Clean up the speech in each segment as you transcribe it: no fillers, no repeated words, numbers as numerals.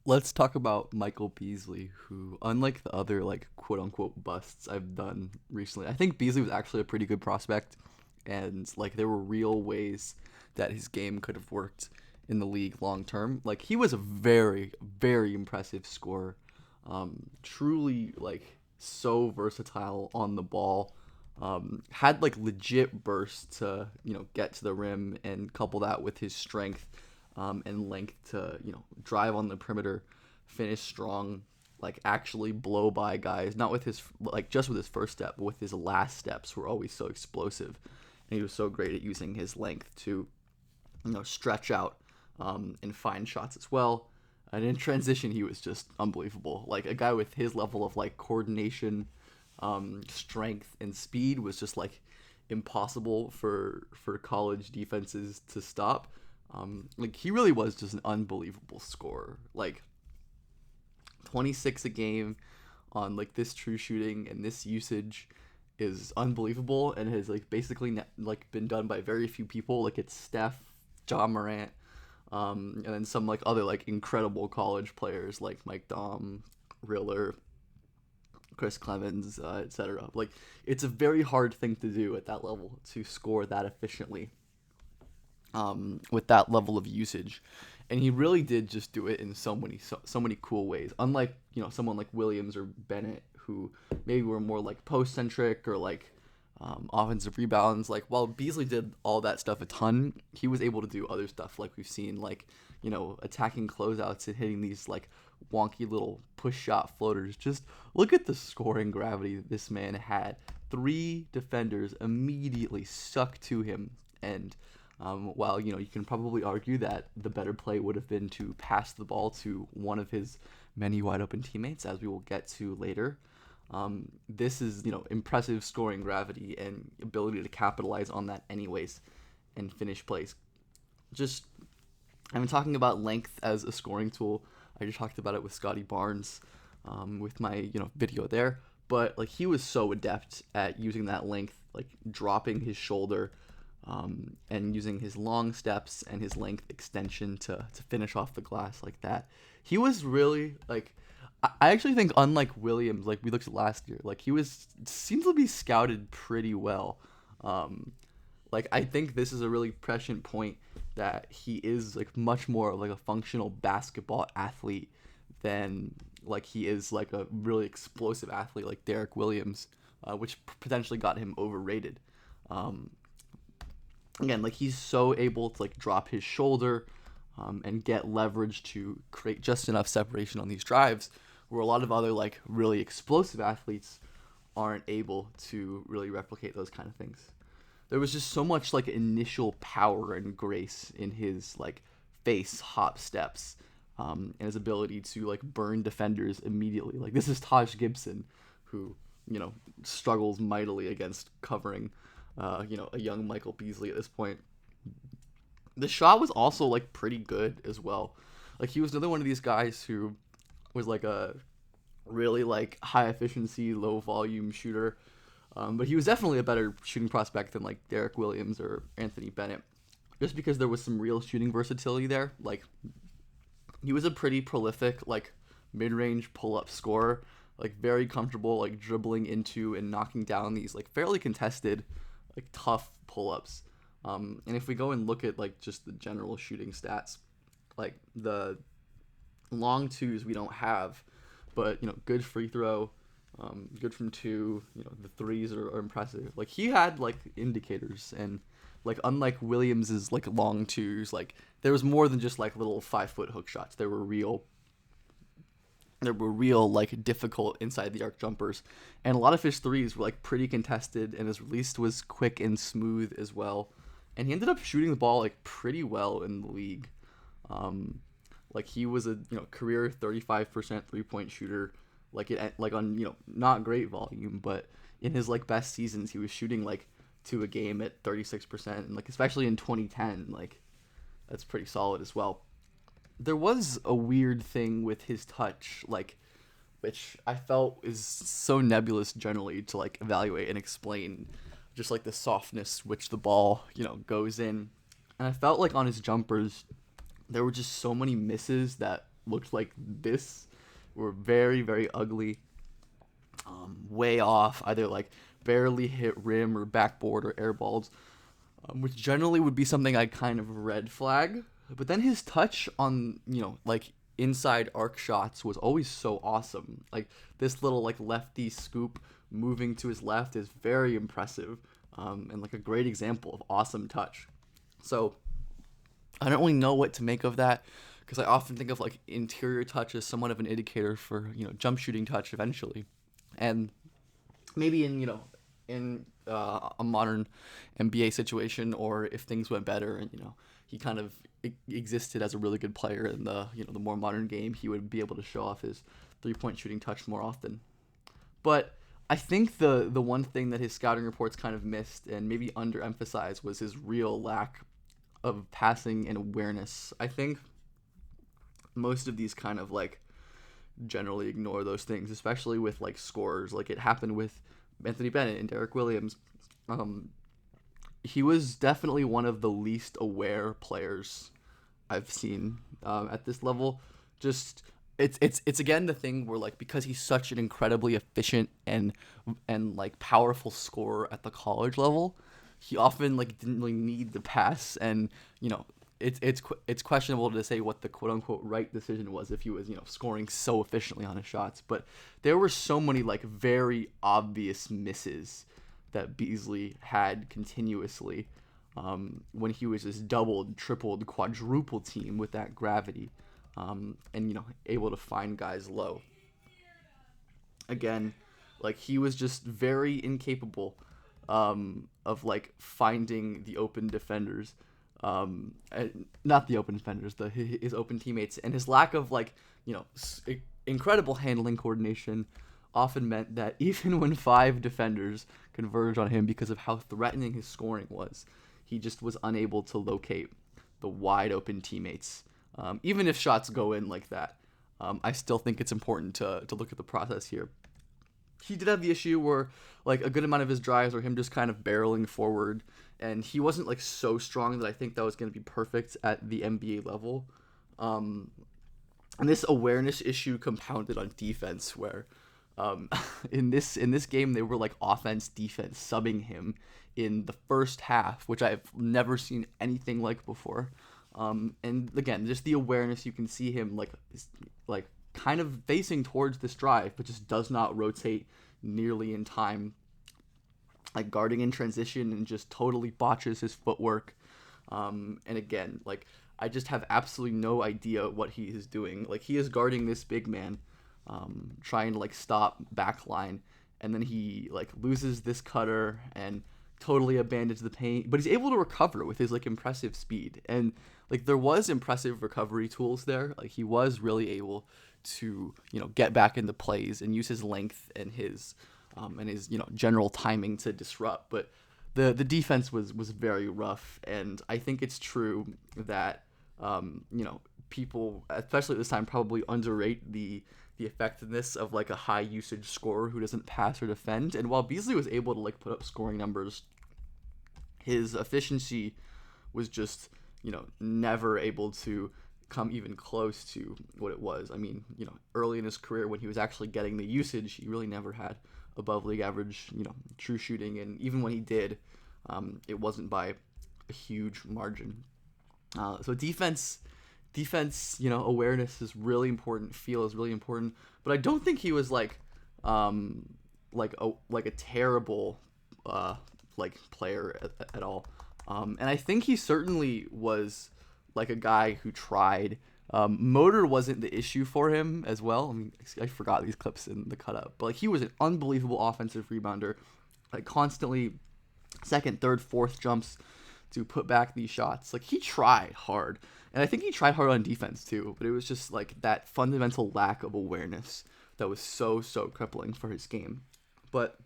Let's talk about Michael Beasley, who, unlike the other like quote unquote busts I've done recently, I think Beasley was actually a pretty good prospect, and like there were real ways that his game could have worked in the league long term. Like he was a very very impressive scorer, truly like so versatile on the ball. Had like legit bursts to get to the rim and couple that with his strength and length to drive on the perimeter, finish strong, like actually blow by guys. Not with his like just with his first step, but with his last steps were always so explosive, and he was so great at using his length to stretch out and find shots as well. And in transition, he was just unbelievable. Like a guy with his level of like coordination, strength, and speed was just like impossible for college defenses to stop. Like he really was just an unbelievable scorer. Like 26 a game on like this true shooting and this usage is unbelievable and has like basically like been done by very few people. Like it's Steph, John Morant, and then some like other like incredible college players like Mike Dom, Riller, Chris Clemens, etc. Like it's a very hard thing to do at that level to score that efficiently with that level of usage, and he really did just do it in so many cool ways. Unlike someone like Williams or Bennett, who maybe were more like post centric or like offensive rebounds. Like while Beasley did all that stuff a ton, he was able to do other stuff like we've seen, like attacking closeouts and hitting these like wonky little push shot floaters. Just look at the scoring gravity that this man had. Three defenders immediately stuck to him, and while you can probably argue that the better play would have been to pass the ball to one of his many wide open teammates, as we will get to later. This is impressive scoring gravity and ability to capitalize on that anyways, and finish plays. Just I'm talking about length as a scoring tool. I just talked about it with Scotty Barnes, with my video there. But like he was so adept at using that length, like dropping his shoulder, and using his long steps and his length extension to finish off the glass like that. He was really like, I actually think unlike Williams, like we looked at last year, like he was seems to be scouted pretty well. Um, like I think this is a really prescient point that he is like much more of like a functional basketball athlete than like he is like a really explosive athlete like Derek Williams, which potentially got him overrated. Um, Again, like he's so able to like drop his shoulder and get leverage to create just enough separation on these drives, where a lot of other like really explosive athletes aren't able to really replicate those kind of things. There was just so much like initial power and grace in his like face hop steps, and his ability to like burn defenders immediately. Like this is Taj Gibson, who struggles mightily against covering a young Michael Beasley at this point. The shot was also like pretty good as well. Like he was another one of these guys who was like a really like high efficiency, low volume shooter. But he was definitely a better shooting prospect than like Derek Williams or Anthony Bennett, just because there was some real shooting versatility there. Like he was a pretty prolific like mid-range pull-up scorer, like very comfortable like dribbling into and knocking down these like fairly contested, like tough pull-ups. And if we go and look at like just the general shooting stats, like the long twos we don't have, but good free throw, good from two. The threes are impressive. Like he had like indicators, and like unlike Williams's like long twos, like there was more than just like little 5 foot hook shots. There were real like difficult inside the arc jumpers, and a lot of his threes were like pretty contested, and his release was quick and smooth as well. And he ended up shooting the ball like pretty well in the league. Um, like he was a career 35% 3 point shooter. Like on not great volume, but in his like best seasons he was shooting like to a game at 36%, and like especially in 2010, like that's pretty solid as well. There was a weird thing with his touch, like which I felt is so nebulous generally to like evaluate and explain, just like the softness which the ball goes in. And I felt like on his jumpers there were just so many misses that looked like this were very, very ugly, way off, either like barely hit rim or backboard or airballs, which generally would be something I'd kind of red flag. But then his touch on, like inside arc shots was always so awesome. Like this little like lefty scoop moving to his left is very impressive, and like a great example of awesome touch. So I don't really know what to make of that because I often think of like interior touch as somewhat of an indicator for jump shooting touch eventually, and maybe in a modern NBA situation, or if things went better and he kind of existed as a really good player in the more modern game, he would be able to show off his 3-point shooting touch more often. But I think the one thing that his scouting reports kind of missed and maybe underemphasized was his real lack of passing and awareness. I think most of these kind of like generally ignore those things, especially with like scorers. Like it happened with Anthony Bennett and Derek Williams. He was definitely one of the least aware players I've seen at this level. Just it's again the thing where like because he's such an incredibly efficient and like powerful scorer at the college level, he often like didn't really need the pass, and it's questionable to say what the quote unquote right decision was if he was scoring so efficiently on his shots. But there were so many like very obvious misses that Beasley had continuously when he was just doubled, tripled, quadruple team with that gravity, and able to find guys low. Again, like he was just very incapable of like finding the open defenders, not the open defenders, his open teammates, and his lack of like incredible handling coordination often meant that even when 5 defenders converged on him because of how threatening his scoring was, he just was unable to locate the wide open teammates. Even if shots go in like that, I still think it's important to look at the process here. He did have the issue where like a good amount of his drives were him just kind of barreling forward, and he wasn't like so strong that I think that was going to be perfect at the NBA level. And this awareness issue compounded on defense, where in this game they were like offense defense subbing him in the first half, which I've never seen anything like before. And again, just the awareness, you can see him like kind of facing towards this drive, but just does not rotate nearly in time, like guarding in transition, and just totally botches his footwork. And again, like I just have absolutely no idea what he is doing. Like he is guarding this big man, trying to like stop backline, and then he like loses this cutter and totally abandons the paint, but he's able to recover with his like impressive speed. And like there was impressive recovery tools there. Like he was really able to get back into plays and use his length and his general timing to disrupt. But the defense was very rough, and I think it's true that people, especially at this time, probably underrate the effectiveness of like a high usage scorer who doesn't pass or defend. And while Beasley was able to like put up scoring numbers, his efficiency was just never able to come even close to what it was. I mean, early in his career when he was actually getting the usage, he really never had above league average, true shooting. And even when he did, it wasn't by a huge margin. So defense, awareness is really important. Feel is really important. But I don't think he was like a terrible player at all. And I think he certainly was like a guy who tried. Motor wasn't the issue for him as well. I mean, I forgot these clips in the cut up, but like he was an unbelievable offensive rebounder, like constantly second, third, fourth jumps to put back these shots. Like he tried hard, and I think he tried hard on defense too, but it was just like that fundamental lack of awareness that was so crippling for his game. But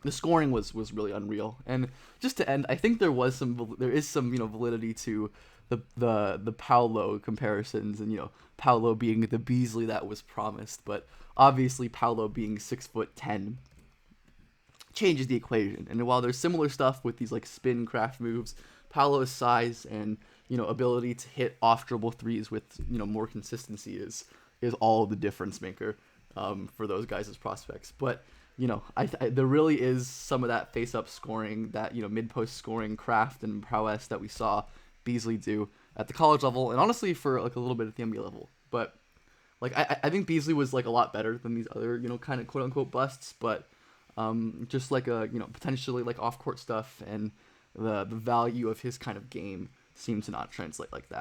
the scoring was really unreal. And just to end, I think there is some validity to the Paolo comparisons, and Paolo being the Beasley that was promised, but obviously Paolo being 6'10" changes the equation. And while there's similar stuff with these like spin craft moves, Paolo's size and ability to hit off dribble threes with more consistency is all the difference maker for those guys as prospects. But there really is some of that face up scoring, that mid post scoring craft and prowess that we saw Beasley do at the college level, and honestly for like a little bit at the NBA level. But like I think Beasley was like a lot better than these other kind of quote unquote busts, but just like a potentially like off court stuff and the value of his kind of game seemed to not translate like that.